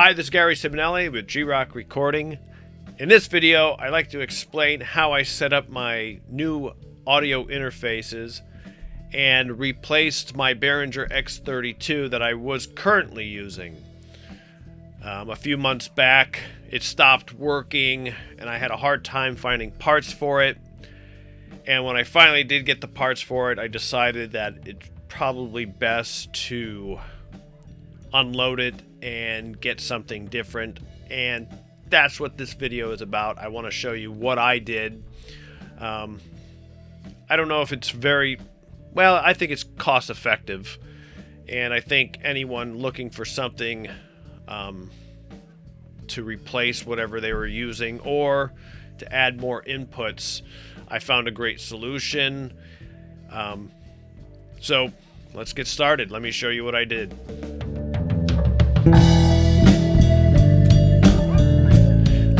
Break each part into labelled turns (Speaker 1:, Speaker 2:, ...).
Speaker 1: Hi, this is Gary Simonelli with G-ROC Recording. In this video, I like to explain how I set up my new audio interfaces and replaced my Behringer X32 that I was currently using. A few months back, it stopped working and I had a hard time finding parts for it. And when I finally did get the parts for it, I decided that it's probably best to unload it and get something different, and that's what this video is about. I want to show you what I did. I don't know if it's I think it's cost effective, and I think anyone looking for something to replace whatever they were using or to add more inputs, I found a great solution. So let's get started. Let me show you what I did.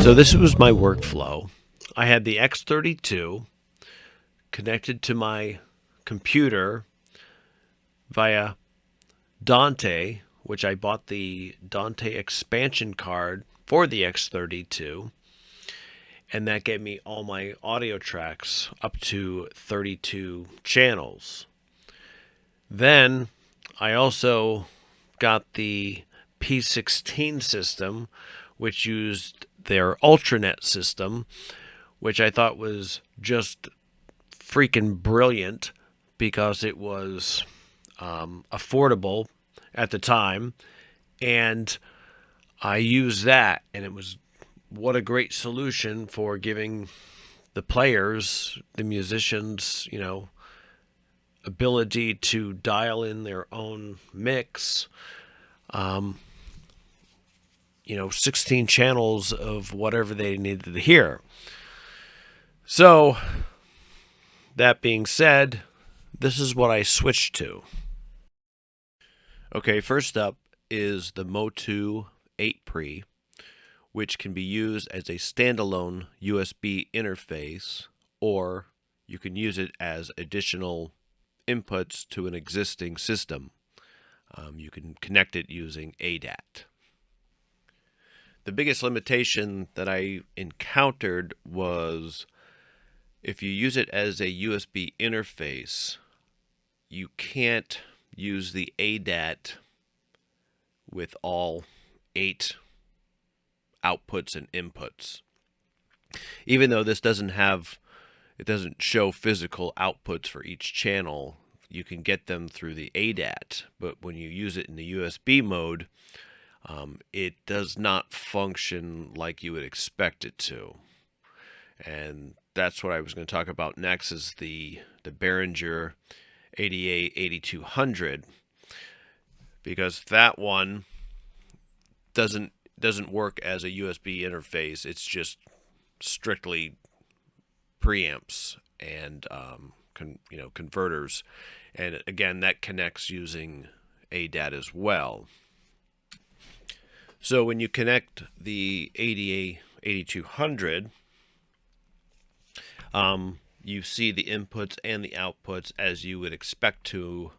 Speaker 1: So this was my workflow. I had the X32 connected to my computer via Dante, which I bought the Dante expansion card for the X32, and that gave me all my audio tracks up to 32 channels. Then I also got the P16 system, which used their Ultranet system, which I thought was just freaking brilliant because it was affordable at the time, and I used that, and it was what a great solution for giving the players, the musicians, ability to dial in their own mix. 16 channels of whatever they needed to hear. So, that being said, this is what I switched to. Okay, first up is the Motu 8 Pre, which can be used as a standalone USB interface, or you can use it as additional inputs to an existing system. You can connect it using ADAT. The biggest limitation that I encountered was if you use it as a USB interface, you can't use the ADAT with all 8 outputs and inputs. Even though this doesn't show physical outputs for each channel, you can get them through the ADAT, but when you use it in the USB mode, it does not function like you would expect it to. And that's what I was going to talk about next, is the Behringer ADA 8200, because that one doesn't work as a USB interface. It's just strictly preamps and converters, and again, that connects using ADAT as well. So when you connect the ADA 8200, you see the inputs and the outputs as you would expect to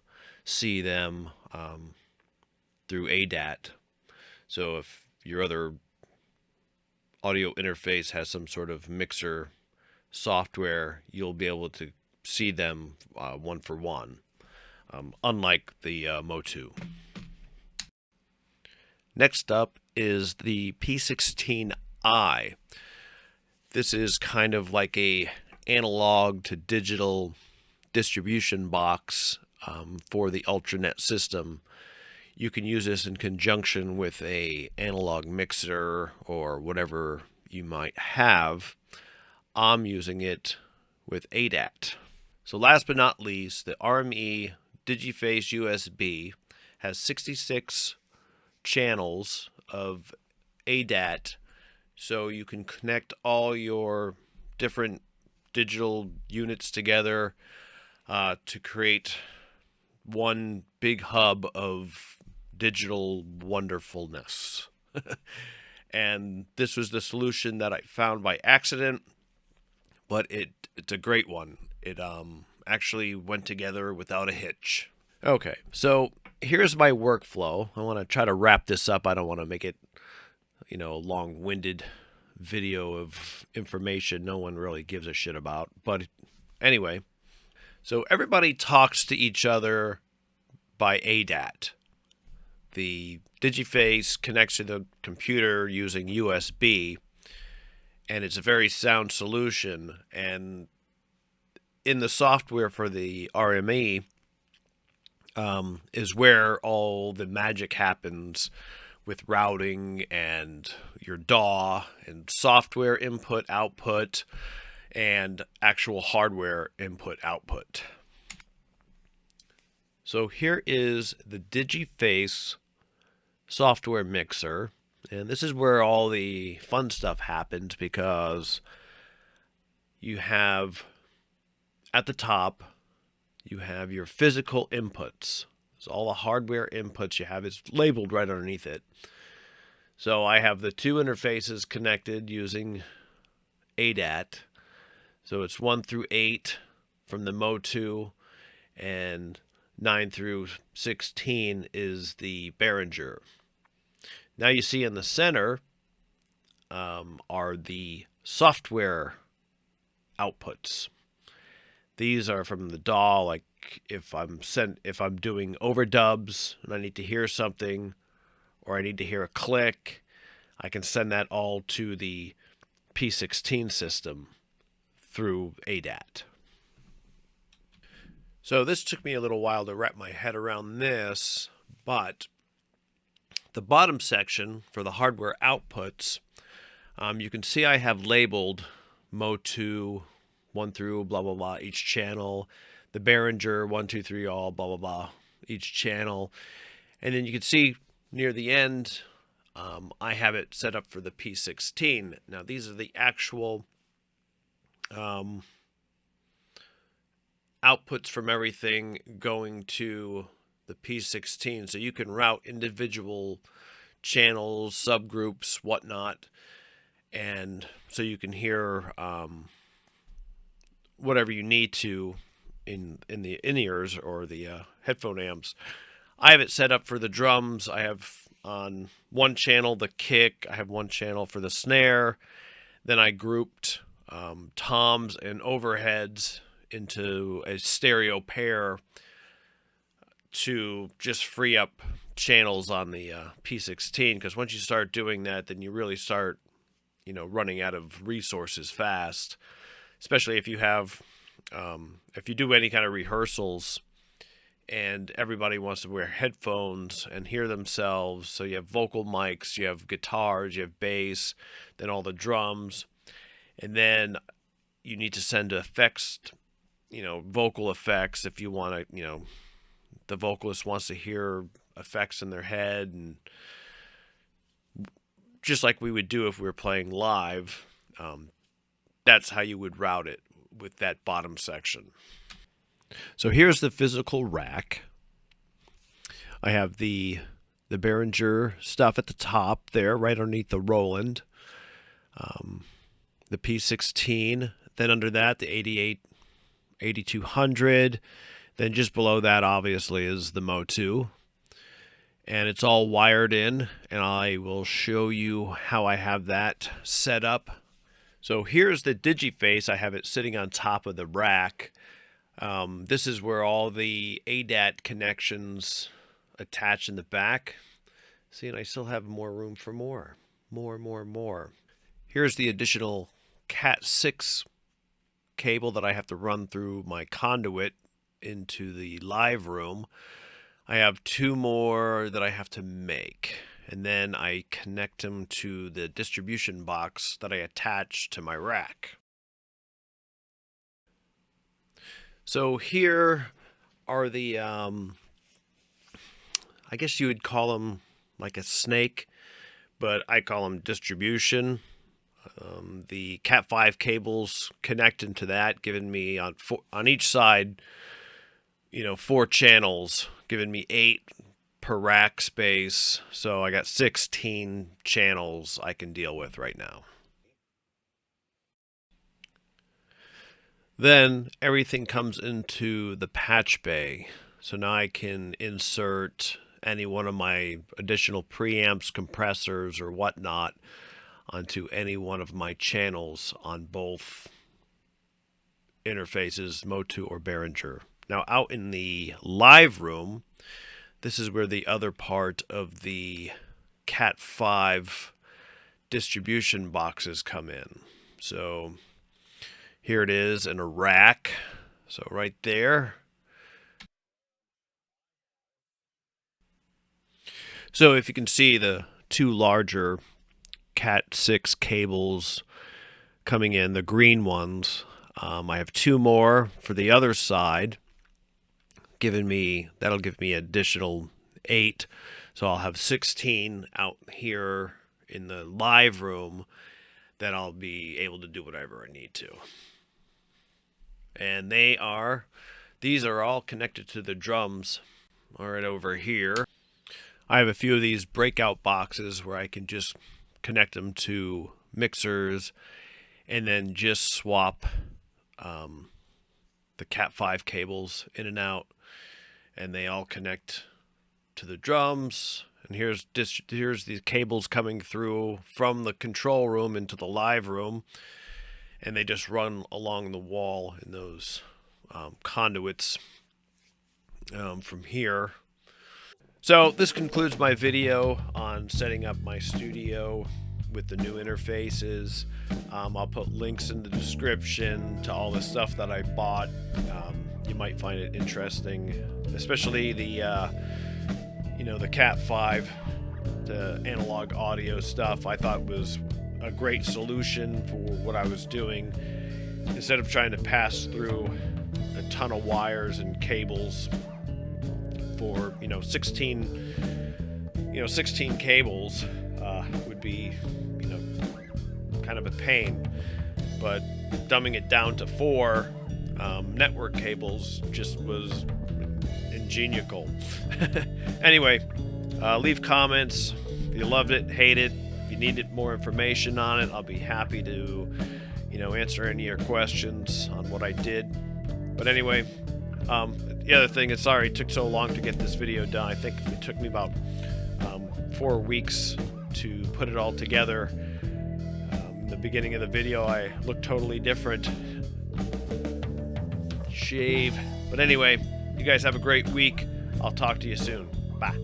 Speaker 1: see them through ADAT. So if your other audio interface has some sort of mixer software, you'll be able to see them one for one, unlike the Motu. Next up is the P16i. This is kind of like a analog to digital distribution box for the Ultranet system. You can use this in conjunction with a analog mixer or whatever you might have. I'm using it with ADAT. So last but not least, the RME Digiface USB has 66 channels of ADAT, so you can connect all your different digital units together to create one big hub of digital wonderfulness. And this was the solution that I found by accident, but it's a great one. It actually went together without a hitch. Okay, so here's my workflow. I want to try to wrap this up. I don't want to make it long-winded video of information no one really gives a shit about. But anyway, so everybody talks to each other by ADAT. The Digiface connects to the computer using USB, and it's a very sound solution. And in the software for the RME is where all the magic happens with routing and your DAW and software input, output, and actual hardware input, output. So here is the Digiface software mixer, and this is where all the fun stuff happens, because you have at the top, you have your physical inputs. So all the hardware inputs you have is labeled right underneath it. So I have the two interfaces connected using ADAT. So it's 1 through 8 from the Motu, and 9 through 16 is the Behringer. Now you see in the center are the software outputs. These are from the DAW. Like if I'm doing overdubs and I need to hear something, or I need to hear a click, I can send that all to the P16 system through ADAT. So this took me a little while to wrap my head around this, but the bottom section for the hardware outputs, you can see I have labeled Motu 1 through blah blah blah each channel, the Behringer 1 2 3 all blah blah blah each channel, and then you can see near the end I have it set up for the P16. Now these are the actual outputs from everything going to the P16, so you can route individual channels, subgroups, whatnot, and so you can hear whatever you need to in the in-ears or the headphone amps. I have it set up for the drums. I have on one channel the kick, I have one channel for the snare, then I grouped toms and overheads into a stereo pair to just free up channels on the P16, because once you start doing that, then you really start running out of resources fast, especially if you have if you do any kind of rehearsals and everybody wants to wear headphones and hear themselves. So you have vocal mics, you have guitars, you have bass, then all the drums, and then you need to send effects, vocal effects if you want to, the vocalist wants to hear effects in their head, and just like we would do if we were playing live, that's how you would route it with that bottom section. So here's the physical rack. I have the Behringer stuff at the top there, right underneath the Roland. The P16, then under that the 8200, then just below that obviously is the Motu. And it's all wired in, and I will show you how I have that set up. So here's the Digiface. I have it sitting on top of the rack. This is where all the ADAT connections attach in the back. See, and I still have more room for more. Here's the additional Cat 6 cable that I have to run through my conduit into the live room. I have 2 more that I have to make, and then I connect them to the distribution box that I attach to my rack. So here are the, I guess you would call them like a snake, but I call them distribution. The Cat 5 cables connect into that, giving me on each side, 4 channels, giving me 8 per rack space. So I got 16 channels I can deal with right now. Then everything comes into the patch bay. So now I can insert any one of my additional preamps, compressors, or whatnot onto any one of my channels on both interfaces, Motu or Behringer. Now, out in the live room, this is where the other part of the Cat 5 distribution boxes come in. So here it is in a rack. So right there. So if you can see the two larger Cat 6 cables coming in, the green ones. I have two more for the other side, that'll give me additional 8. So I'll have 16 out here in the live room that I'll be able to do whatever I need to. And these are all connected to the drums right over here. I have a few of these breakout boxes where I can just connect them to mixers and then just swap the Cat 5 cables in and out, and they all connect to the drums. And here's these cables coming through from the control room into the live room, and they just run along the wall in those conduits from here. So this concludes my video on setting up my studio with the new interfaces. I'll put links in the description to all the stuff that I bought. You might find it interesting, especially the the Cat 5, the analog audio stuff. I thought was a great solution for what I was doing. Instead of trying to pass through a ton of wires and cables for 16 cables would be kind of a pain, but dumbing it down to 4 network cables just was ingenious. Anyway, leave comments if you loved it, hate it. If you needed more information on it, I'll be happy to answer any of your questions on what I did. But anyway, the other thing is, sorry it took so long to get this video done. I think it took me about 4 weeks to put it all together. The beginning of the video I looked totally different. Shave. But anyway, you guys have a great week. I'll talk to you soon. Bye.